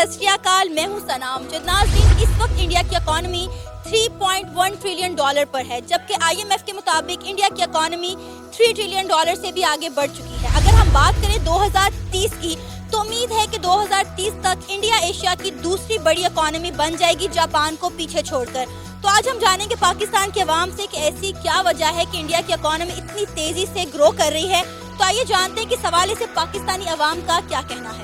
सत श्री अकाल, मैं हूं सनाम। नाज़रीन, इस वक्त इंडिया की इकॉनमी 3.1 ट्रिलियन डॉलर पर है, जबकि IMF के मुताबिक इंडिया की इकॉनमी 3 ट्रिलियन डॉलर से भी आगे बढ़ चुकी है। अगर हम बात करें 2030 की, तो उम्मीद है कि 2030 तक इंडिया एशिया की दूसरी बड़ी इकॉनमी बन जाएगी, जापान को पीछे छोड़कर। तो आज हम जानेंगे पाकिस्तान के अवाम से कि ऐसी क्या वजह है कि इंडिया की इकॉनमी इतनी तेजी से ग्रो कर रही है। तो आइए जानते हैं कि इस हवाले से पाकिस्तानी अवाम का क्या कहना है।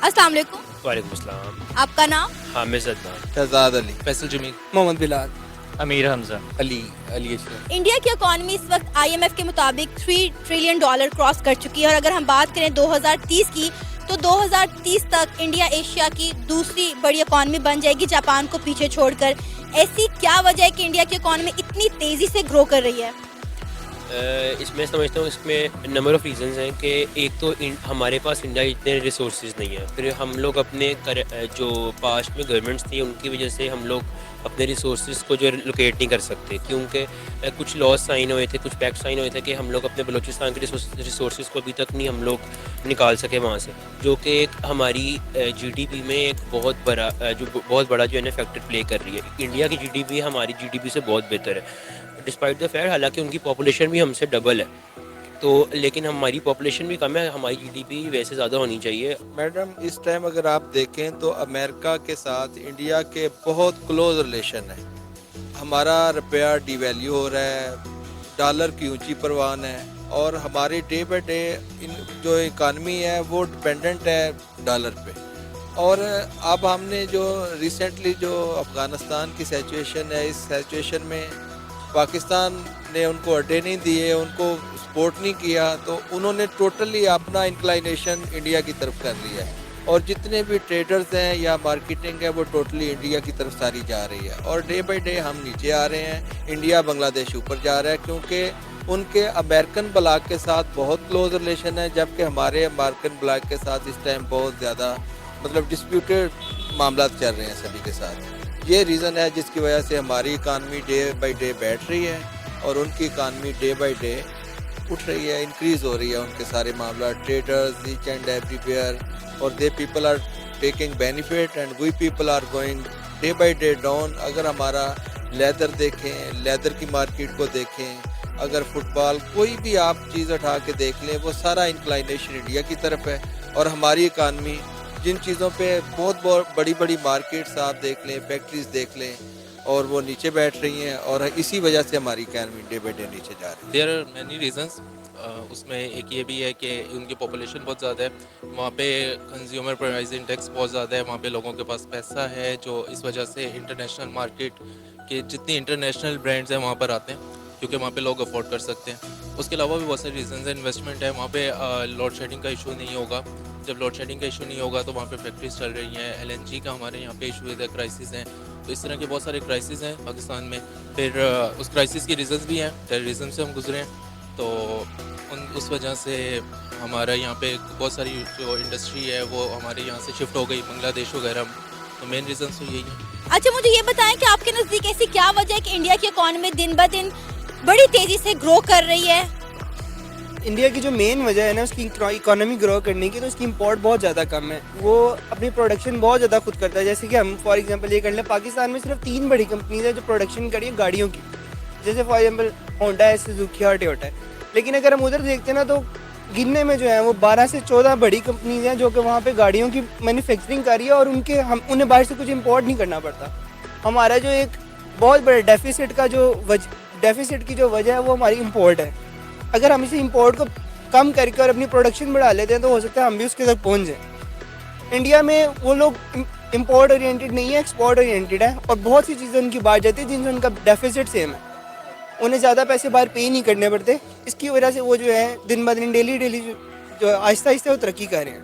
अस्सलाम वालेकुम। वालेकुम अस्सलाम। आपका नाम? हामिद अदनान, शहजाद अली, फैसल जमील, मोहम्मद बिलाल, अमीर हमजा, अली अशरफ। इंडिया की इकॉनमी इस वक्त IMF के मुताबिक 3 ट्रिलियन डॉलर क्रॉस कर चुकी है और अगर हम बात करें 2030 की, तो 2030 तक इंडिया एशिया की दूसरी बड़ी इकॉनमी बन जाएगी, जापान को पीछे छोड़कर। ऐसी क्या वजह है कि इंडिया की इकॉनमी इतनी तेजी से ग्रो कर रही है? इसमें समझता हूँ इसमें नंबर ऑफ़ रीज़न्स हैं कि एक तो हमारे पास इंडिया इतने रिसोर्सेज नहीं है, फिर हम लोग अपने जो पास्ट में गवर्नमेंट्स थी उनकी वजह से हम लोग अपने रिसोर्सेज को जो लोकेट नहीं कर सकते, क्योंकि कुछ लॉस साइन हुए थे, कुछ पैक्ट साइन हुए थे कि हम लोग अपने बलूचिस्तान के रिसोर्सेज को अभी तक नहीं हम लोग निकाल सके वहाँ से, जो कि एक हमारी GDP में एक बहुत बड़ा जो है ना फैक्टर प्ले कर रही है। इंडिया की GDP हमारी GDP से बहुत बेहतर है डिस्पाइट द फैक्ट, हालांकि उनकी पॉपुलेशन भी हमसे डबल है, तो लेकिन हमारी पॉपुलेशन भी कम है, हमारी GDP वैसे ज़्यादा होनी चाहिए। मैडम, इस टाइम अगर आप देखें तो अमेरिका के साथ इंडिया के बहुत क्लोज रिलेशन है। हमारा रुपया डिवैल्यू हो रहा है, डॉलर की ऊंची परवान है और हमारी डे बाई डे जो इकानमी है वो डिपेंडेंट है डॉलर पे। और अब हमने जो रिसेंटली जो अफ़गानिस्तान की सिचुएशन है, इस सिचुएशन में पाकिस्तान ने उनको अड्डे नहीं दिए, उनको सपोर्ट नहीं किया, तो उन्होंने टोटली अपना इंक्लाइनेशन इंडिया की तरफ कर लिया है और जितने भी ट्रेडर्स हैं या मार्केटिंग है वो टोटली इंडिया की तरफ सारी जा रही है और डे बाई डे हम नीचे आ रहे हैं, इंडिया बांग्लादेश ऊपर जा रहा है, क्योंकि उनके अमेरिकन ब्लॉक के साथ बहुत क्लोज रिलेशन है, जबकि हमारे अमेरिकन ब्लॉक के साथ इस टाइम बहुत ज़्यादा डिस्प्यूटेड मामला चल रहे हैं सभी के साथ। ये रीज़न है जिसकी वजह से हमारी इकानमी डे बाई डे बैठ रही है और उनकी इकानमी डे बाई डे उठ रही है, इंक्रीज़ हो रही है। उनके सारे मामला ट्रेडर्स ईच एंड एवरीवेयर और they people are taking benefit and we people are going day by day down. अगर हमारा लेदर देखें, लेदर की मार्केट को देखें, अगर फुटबॉल कोई भी आप चीज़ उठा के देख लें, वो सारा इंक्लाइनेशन इंडिया की तरफ है और हमारी इकानमी जिन चीज़ों पे बहुत बड़ी बड़ी मार्केट्स आप देख लें, फैक्ट्रीज देख लें, और वो नीचे बैठ रही हैं और इसी वजह से हमारी इकानमी डे बाई डे नीचे जा रही है। There are many reasons. उसमें एक ये भी है कि उनकी पॉपुलेशन बहुत ज़्यादा है, वहाँ पे कंज्यूमर प्राइस इंडेक्स बहुत ज़्यादा है, वहाँ पे लोगों के पास पैसा है, जो इस वजह से इंटरनेशनल मार्केट के जितनी इंटरनेशनल ब्रांड्स हैं वहाँ पर आते हैं, क्योंकि वहाँ पे लोग अफोर्ड कर सकते हैं। उसके अलावा भी बहुत सारे रीजंस हैं। इन्वेस्टमेंट है, वहाँ पे लोड शेडिंग का इशू नहीं होगा। जब लोड शेडिंग का इशू नहीं होगा तो वहाँ पे फैक्ट्रीज चल रही हैं। LNG का हमारे यहाँ पे इशू है, क्राइसिस हैं, तो इस तरह के बहुत सारे क्राइसिस हैं पाकिस्तान में। फिर उस क्राइसिस की रीजंस भी हैं, टेररिज्म से हम गुजरे हैं, तो उस वजह से हमारा यहाँ पे बहुत सारी जो इंडस्ट्री है वो हमारे यहाँ से शिफ्ट हो गई बांग्लादेश वगैरह, तो मेन रीजन तो यही है। अच्छा, मुझे ये बताएं कि आपके नज़दीक ऐसी क्या वजह है कि इंडिया की इकॉनमी दिन ब दिन बड़ी तेजी से ग्रो कर रही है? इंडिया की जो मेन वजह है ना उसकी इकोनॉमी ग्रो करने की, तो उसकी इंपोर्ट बहुत ज़्यादा कम है। वो अपनी प्रोडक्शन बहुत ज़्यादा खुद करता है। जैसे कि हम फॉर एग्जांपल ये कर लें, पाकिस्तान में सिर्फ 3 बड़ी कंपनीज है जो प्रोडक्शन करी है गाड़ियों की, जैसे फॉर एग्जांपल होंडा है, सुजुकी और टोयोटा है। लेकिन अगर हम उधर देखते हैं ना, तो गिनने में जो है वो 12 से 14 बड़ी कंपनीज हैं जो कि वहाँ पर गाड़ियों की मैन्युफैक्चरिंग कर रही है और उन्हें बाहर से कुछ इम्पोर्ट नहीं करना पड़ता। हमारा जो एक बहुत बड़े डेफिसिट की जो वजह है वो हमारी इम्पोर्ट है। अगर हम इसे इंपोर्ट को कम करके और अपनी प्रोडक्शन बढ़ा लेते हैं तो हो सकता है हम भी उसके तक पहुंच जाएं। इंडिया में वो लोग इंपोर्ट ओरिएंटेड नहीं है, एक्सपोर्ट ओरिएंटेड है और बहुत सी चीज़ें उनकी बाहर जाती है जिनसे उनका डेफिसिट सेम है, उन्हें ज़्यादा पैसे बाहर पे नहीं करने पड़ते। इसकी वजह से वो जो है दिन ब दिन डेली जो आहिस्ता आहिस्ता वो तरक्की कर रहे हैं।